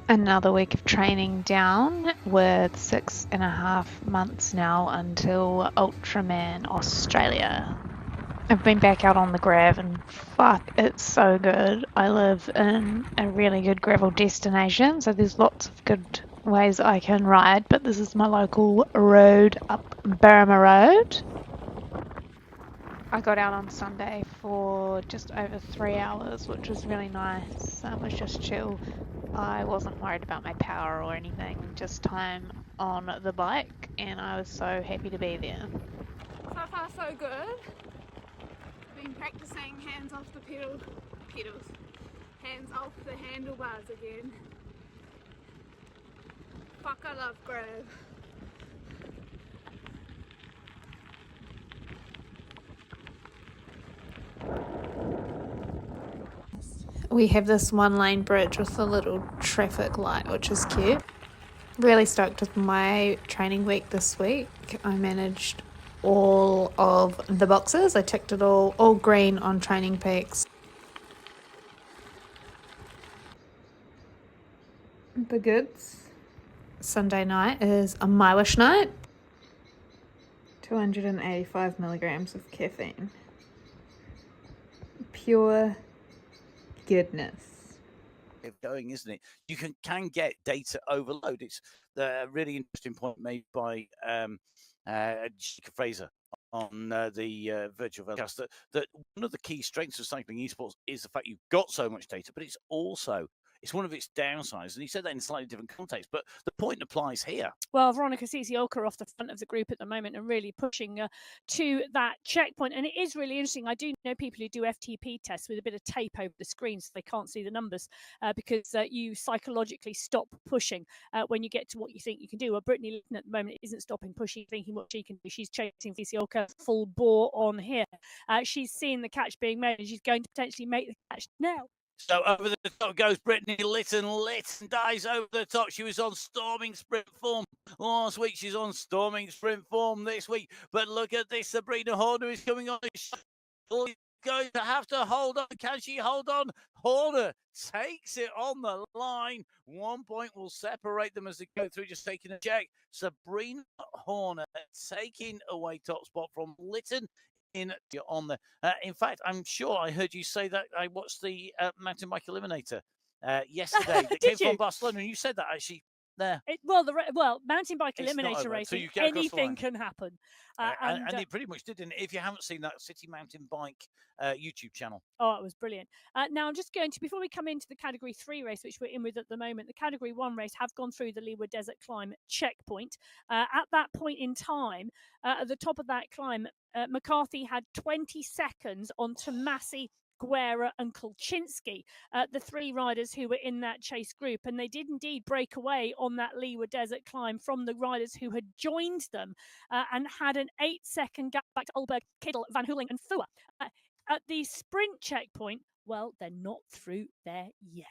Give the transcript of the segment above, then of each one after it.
Another week of training down with 6.5 months now until Ultraman Australia. I've been back out on the grav and fuck, it's so good. I live in a really good gravel destination, so there's lots of good ways I can ride, but this is my local road up Burma Road. I got out on Sunday for just over 3 hours, which was really nice. It was just chill. I wasn't worried about my power or anything, just time on the bike, and I was so happy to be there. So far so good. Been practicing hands off the pedals, hands off the handlebars again. Fuck, I love grav. We have this one-lane bridge with a little traffic light, which is cute. Really stoked with my training week this week. I managed all of the boxes. I ticked it all green on Training Peaks. The goods. Sunday night is a My Wish night. 285 milligrams of caffeine. Pure goodness. Going, isn't it? You can get data overload. It's the really interesting point made by Jessica Fraser on the virtual podcast that one of the key strengths of cycling esports is the fact you've got so much data, but it's one of its downsides. And he said that in a slightly different context, but the point applies here. Well, Veronica Sissioka off the front of the group at the moment and really pushing to that checkpoint. And it is really interesting. I do know people who do FTP tests with a bit of tape over the screen so they can't see the numbers because you psychologically stop pushing when you get to what you think you can do. Well, Brittany Litton at the moment isn't stopping pushing, thinking what she can do. She's chasing Sissioka full bore on here. She's seeing the catch being made and she's going to potentially make the catch now. So over the top goes Brittany Litton. Litton dives over the top. She was on storming sprint form last week. She's on storming sprint form this week. But look at this. Sabrina Horner is coming on. She's going to have to hold on. Can she hold on? Horner takes it on the line. 1 point will separate them as they go through, just taking a check. Sabrina Horner taking away top spot from Litton. On the in fact, I'm sure I heard you say that I watched the mountain bike eliminator yesterday that came from Barcelona, and you said that actually there. Mountain bike eliminator racing, so anything can happen. And it pretty much did. And if you haven't seen that City Mountain Bike YouTube channel. Oh, it was brilliant. Now I'm just going to, before we come into the Category 3 race, which we're in with at the moment, the Category 1 race have gone through the Leeward Desert Climb checkpoint. At that point in time, at the top of that climb, McCarthy had 20 seconds on Tomasi, Guerra and Kulczynski, the three riders who were in that chase group, and they did indeed break away on that Leeward Desert Climb from the riders who had joined them and had an 8-second gap back to Olberg, Kittel, Van Hooling and Fua. At the sprint checkpoint, well, they're not through there yet.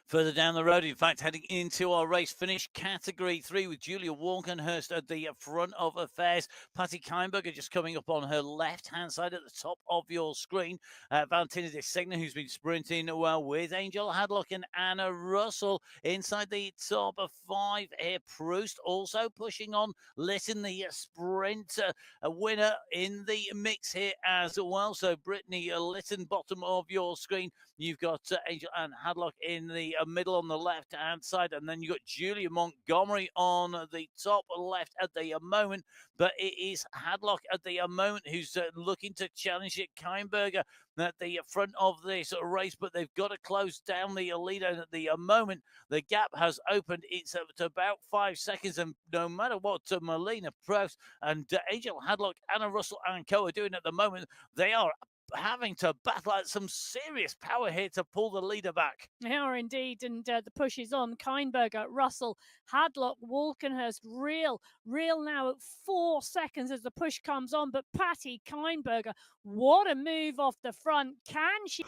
Further down the road, in fact, heading into our race finish, Category 3 with Julia Walkenhurst at the front of affairs. Patty Keinberger just coming up on her left-hand side at the top of your screen. Valentina De Segna, who's been sprinting well with Angel Hadlock and Anna Russell inside the top of 5 here. Proust also pushing on. Litton, the sprint winner in the mix here as well. So Brittany Litton, bottom of your screen. You've got Angel and Hadlock in the middle on the left-hand side, and then you've got Julia Montgomery on the top left at the moment, but it is Hadlock at the moment who's looking to challenge it. Keinberger at the front of this race, but they've got to close down the lead, and at the moment, the gap has opened. It's to about 5 seconds, and no matter what Melina Proust and Angel Hadlock, Anna Russell and Co are doing at the moment, they are having to battle out some serious power here to pull the leader back. They are indeed, and the push is on. Keinberger, Russell, Hadlock, Walkenhurst, real now at 4 seconds as the push comes on, but Patty Keinberger, what a move off the front. Can she?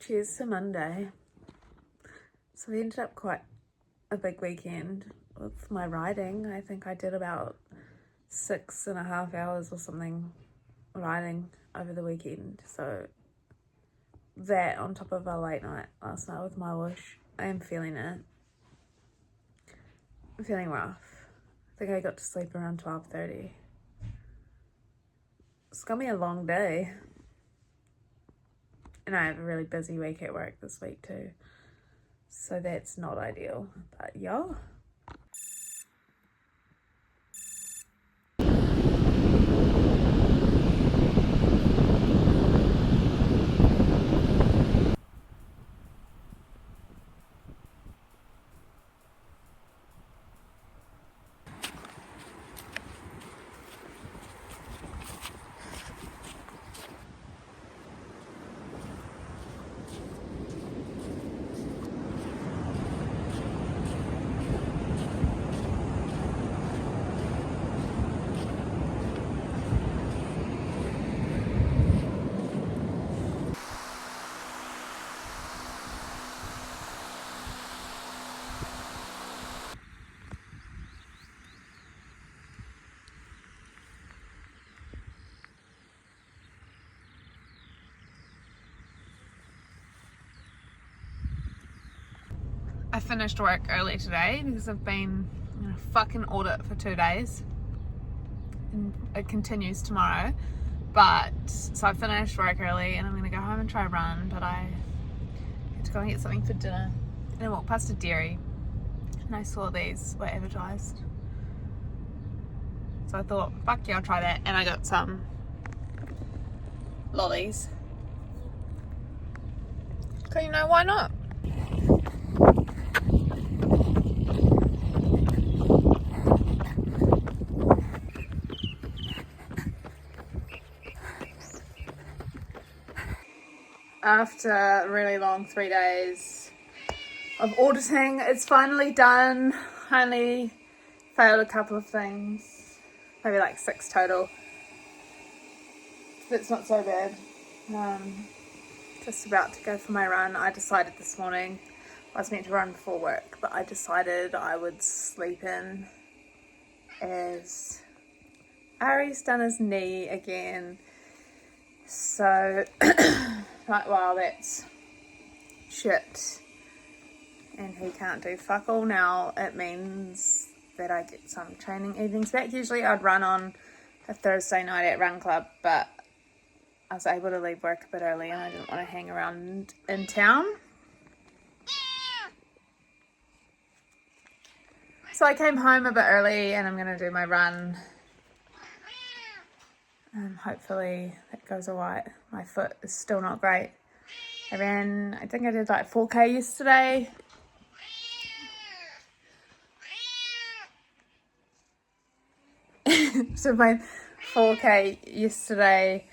Cheers to Monday. So we ended up quite a big weekend with my riding. I think I did about 6.5 hours or something riding over the weekend. So that on top of a late night last night with my wash, I am feeling it. I'm feeling rough. I think I got to sleep around 12:30. It's gonna be a long day. And I have a really busy week at work this week too. So that's not ideal. But yeah. I finished work early today because I've been in a fucking audit for 2 days. And it continues tomorrow. But, so I finished work early and I'm going to go home and try a run, but I had to go and get something for dinner. And I walked past a dairy and I saw these were advertised. So I thought, fuck yeah, I'll try that. And I got some lollies. Cause you know, why not? After a really long 3 days of auditing, it's finally done. I only failed a couple of things, maybe like 6 total. It's not so bad. Just about to go for my run. I decided this morning, I was meant to run before work, but I decided I would sleep in as Ari's done his knee again. So, like, wow, that's shit. And he can't do fuck all now. It means that I get some training evenings back. Usually I'd run on a Thursday night at Run Club, but I was able to leave work a bit early and I didn't want to hang around in town. So I came home a bit early and I'm going to do my run. And hopefully that goes alright. My foot is still not great. I think I did like 4K yesterday. So my 4K yesterday,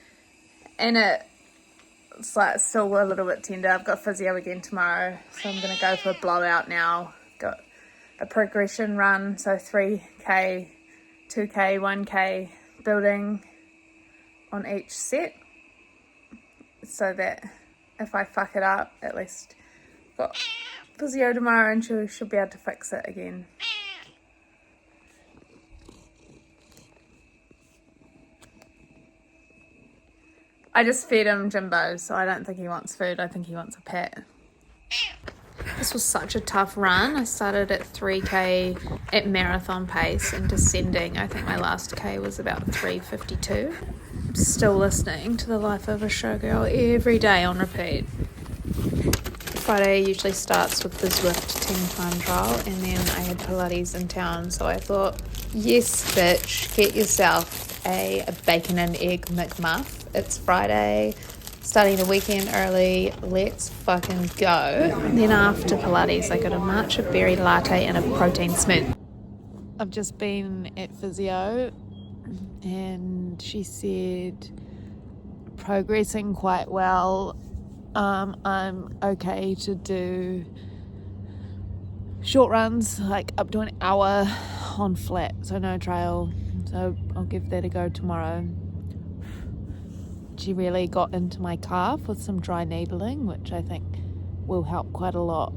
and it's like still a little bit tender. I've got physio again tomorrow, so I'm going to go for a blowout now. Got a progression run, so 3K, 2K, 1K building on each set, so that if I fuck it up, at least got physio tomorrow and she'll be able to fix it again. I just fed him Jimbo, so I don't think he wants food. I think he wants a pet. This was such a tough run. I started at 3K at marathon pace and descending. I think my last K was about 3:52. I'm still listening to The Life of a Showgirl every day on repeat. Friday usually starts with the Zwift 10 time trial, and then I had Pilates in town, so I thought, yes bitch, get yourself a bacon and egg McMuff. It's Friday, starting the weekend early, let's fucking go. And then after Pilates, I got a matcha berry latte and a protein smoothie. I've just been at physio and she said progressing quite well. I'm okay to do short runs, like up to an hour on flat, so no trail. So I'll give that a go tomorrow. She really got into my calf with some dry needling, which I think will help quite a lot.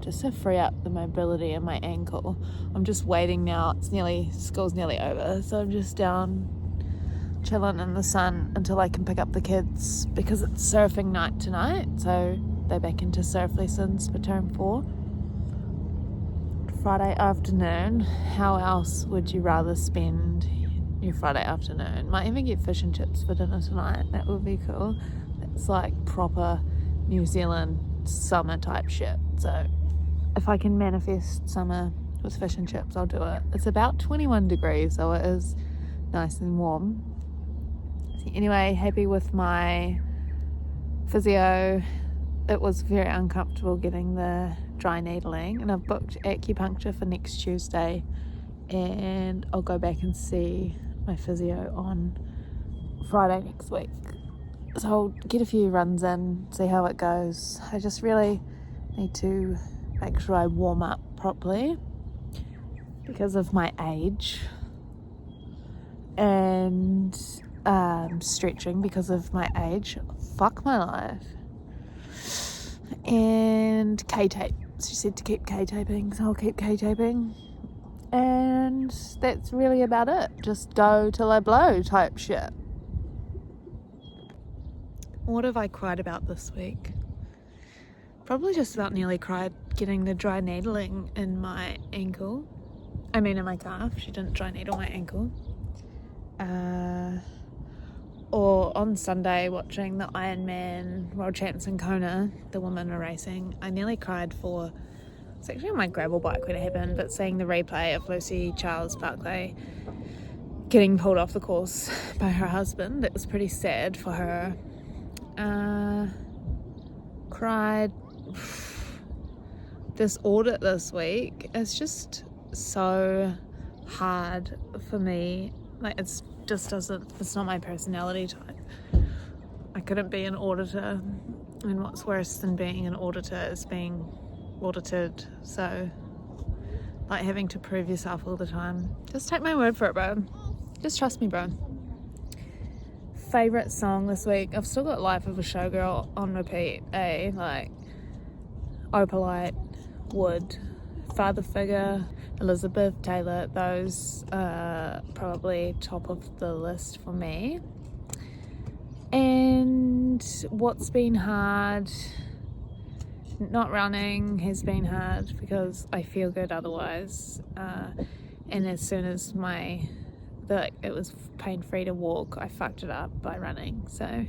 just to free up the mobility in my ankle. I'm just waiting now. School's nearly over, so I'm just down chilling in the sun until I can pick up the kids, because it's surfing night tonight, so they're back into surf lessons for term 4. Friday afternoon. How else would you rather spend your Friday afternoon? Might even get fish and chips for dinner tonight. That would be cool. It's like proper New Zealand summer type shit. So if I can manifest summer with fish and chips, I'll do it. It's about 21 degrees, so it is nice and warm. So anyway, happy with my physio. It was very uncomfortable getting the dry needling, and I've booked acupuncture for next Tuesday, and I'll go back and see my physio on Friday next week. So I'll get a few runs in, see how it goes. I just really need to make sure I warm up properly because of my age, and stretching because of my age. Fuck my life. And K-tape. She said to keep K-taping, so I'll keep K-taping. And that's really about it. Just go till I blow type shit. What have I cried about this week? Probably just about nearly cried getting the dry needling in my ankle. I mean in my calf. She didn't dry needle my ankle. Or on Sunday watching the Ironman World Champs in Kona, the women are racing. I nearly cried for, it's actually on my gravel bike when it happened, but seeing the replay of Lucy Charles Barclay getting pulled off the course by her husband, it was pretty sad for her. Cried. This audit this week is just so hard for me. Like, it's not my personality type. I couldn't be an auditor, and what's worse than being an auditor is being audited. So, like, having to prove yourself all the time. Just take my word for it, bro. Just trust me, bro. Favourite song this week? I've still got Life of a Showgirl on repeat, like Opalite, Wood, Father Figure, Elizabeth Taylor. Those are probably top of the list for me. And what's been hard? Not running has been hard because I feel good otherwise. And as soon as it was pain-free to walk, I fucked it up by running. So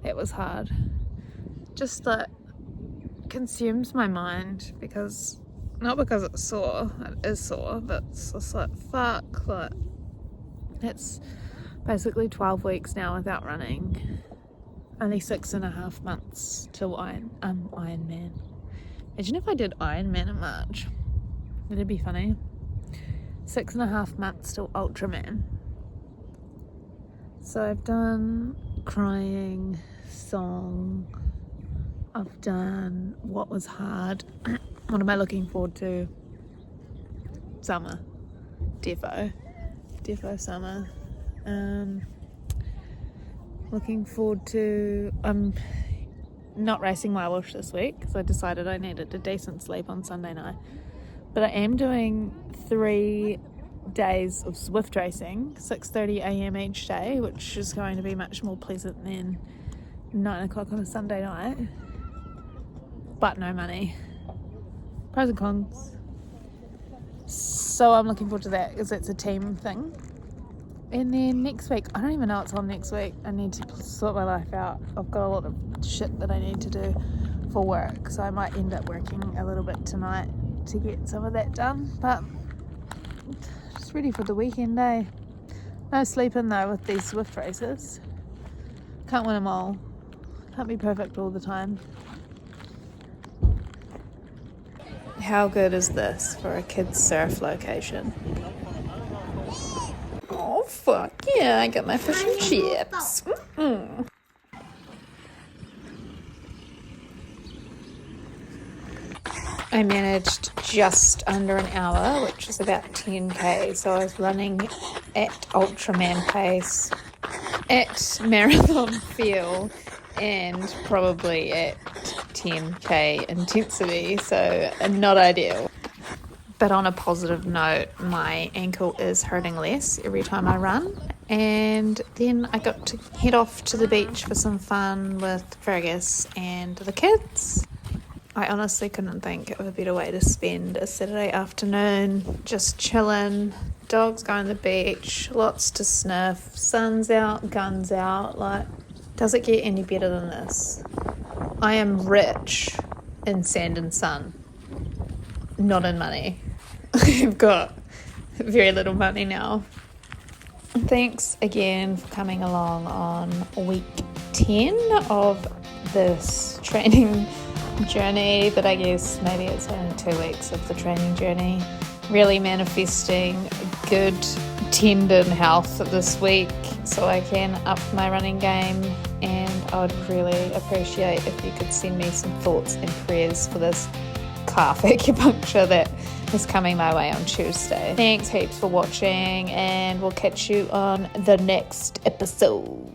that was hard. Just that consumes my mind because, not because it's sore, it is sore, but it's just like, fuck, like, it's basically 12 weeks now without running. Only 6.5 months till Ironman. Imagine if I did Ironman in March. It'd be funny. 6.5 months till Ultraman. So I've done crying, song. I've done what was hard. What am I looking forward to? Summer. Defo summer. Looking forward to, I'm not racing my wash this week because I decided I needed a decent sleep on Sunday night. But I am doing 3 days of Swift racing, 6:30 a.m. each day, which is going to be much more pleasant than 9 o'clock on a Sunday night. But no money. Pros and cons. So I'm looking forward to that because it's a team thing. And then next week, I don't even know what's on next week. I need to sort my life out. I've got a lot of shit that I need to do for work, so I might end up working a little bit tonight to get some of that done. But just ready for the weekend, eh? No sleeping though with these Swift races. Can't win them all. Can't be perfect all the time. How good is this for a kid's surf location? Oh, fuck yeah, I got my fish and chips. Mm-mm. I managed just under an hour, which is about 10k, so I was running at Ultraman pace, at marathon feel, and probably at 10k intensity, so not ideal. But on a positive note, my ankle is hurting less every time I run. And then I got to head off to the beach for some fun with Fergus and the kids. I honestly couldn't think of a better way to spend a Saturday afternoon, just chilling, dogs going to the beach, lots to sniff, sun's out, guns out. Like, does it get any better than this? I am rich in sand and sun, not in money. I've got very little money now. Thanks again for coming along on week 10 of this training journey, but I guess maybe it's only 2 weeks of the training journey. Really manifesting good tendon health this week so I can up my running game, and I would really appreciate if you could send me some thoughts and prayers for this calf acupuncture that is coming my way on Tuesday. Thanks heaps for watching, and we'll catch you on the next episode.